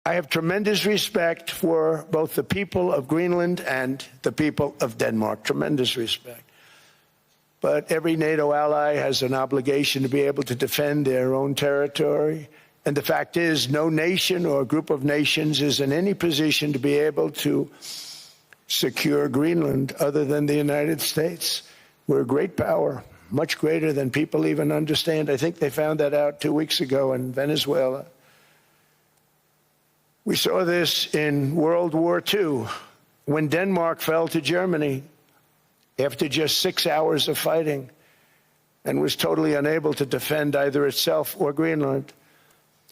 I have tremendous respect for both the people of Greenland and the people of Denmark, tremendous respect. But every NATO ally has an obligation to be able to defend their own territory. And the fact is, no nation or group of nations is in any position to be able to secure Greenland other than the United States. We're a great power, much greater than people even understand. I think they found that out 2 weeks ago in Venezuela. We saw this in World War II, when Denmark fell to Germany after just 6 hours of fighting and was totally unable to defend either itself or Greenland.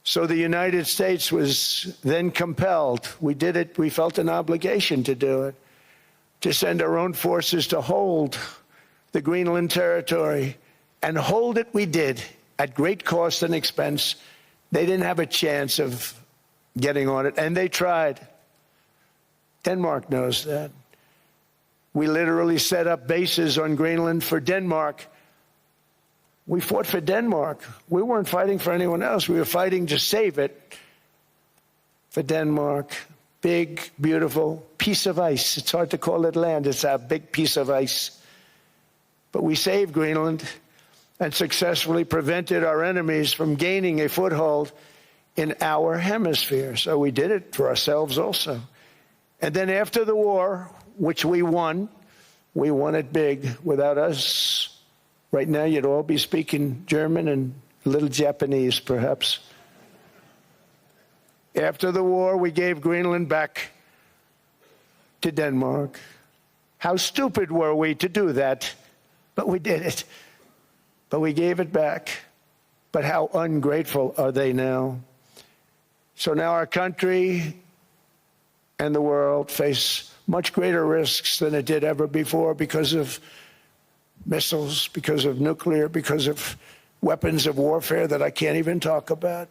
So the United States was then compelled, we did it, we felt an obligation to do it, to send our own forces to hold the Greenland territory, and hold it we did at great cost and expense. They didn't have a chance of getting on it, and they tried. Denmark knows that. We literally set up bases on Greenland for Denmark. We fought for Denmark. We weren't fighting for anyone else. We were fighting to save it for Denmark. Big, beautiful piece of ice. It's hard to call it land. It's a big piece of ice. But we saved Greenland and successfully prevented our enemies from gaining a foothold in our hemisphere. So we did it for ourselves also. And then after the war, which we won it big. Without us, right now you'd all be speaking German and a little Japanese, perhaps. After the war, we gave Greenland back to Denmark. How stupid were we to do that? But we did it. But we gave it back. But how ungrateful are they now? So now our country and the world face much greater risks than it did ever before because of missiles, because of nuclear, because of weapons of warfare that I can't even talk about.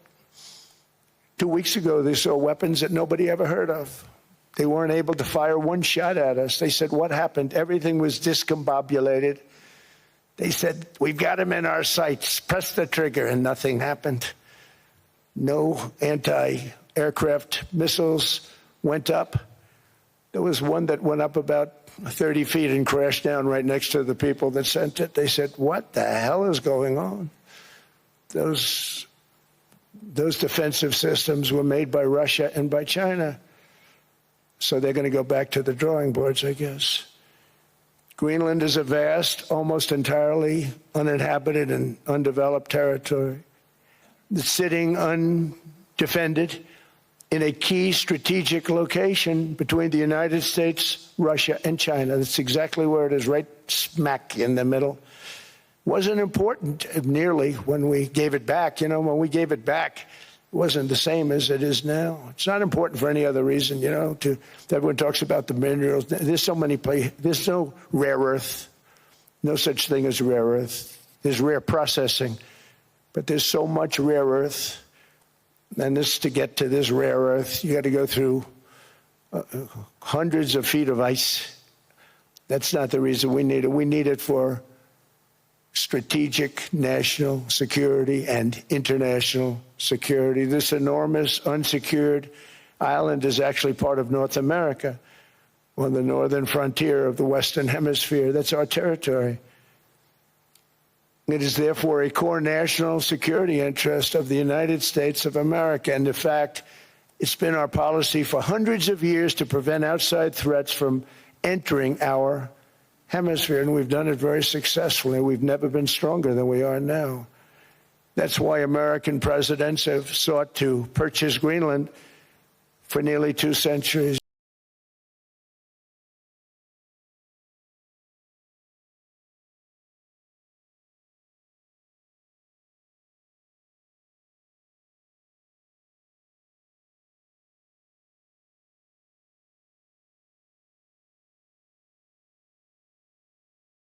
2 weeks ago, they saw weapons that nobody ever heard of. They weren't able to fire one shot at us. They said, what happened? Everything was discombobulated. They said, we've got them in our sights. Press the trigger, and nothing happened. No anti-aircraft missiles went up. There was one that went up about 30 feet and crashed down right next to the people that sent it. They said, what the hell is going on? Those defensive systems were made by Russia and by China. So they're going to go back to the drawing boards, I guess. Greenland is a vast, almost entirely uninhabited and undeveloped territory that's sitting undefended in a key strategic location between the United States, Russia, and China. That's exactly where it is, right smack in the middle. Wasn't important nearly when we gave it back. You know, when we gave it back, it wasn't the same as it is now. It's not important for any other reason, you know, everyone talks about the minerals. There's so many places. There's no rare earth, no such thing as rare earth. There's rare processing, but there's so much rare earth. And this, to get to this rare earth, you got to go through hundreds of feet of ice. That's not the reason we need it. We need it for strategic national security and international security. This enormous unsecured island is actually part of North America, on the northern frontier of the Western Hemisphere. That's our territory. It is therefore a core national security interest of the United States of America. And in fact, it's been our policy for hundreds of years to prevent outside threats from entering our hemisphere, and we've done it very successfully. We've never been stronger than we are now. That's why American presidents have sought to purchase Greenland for nearly 2 centuries.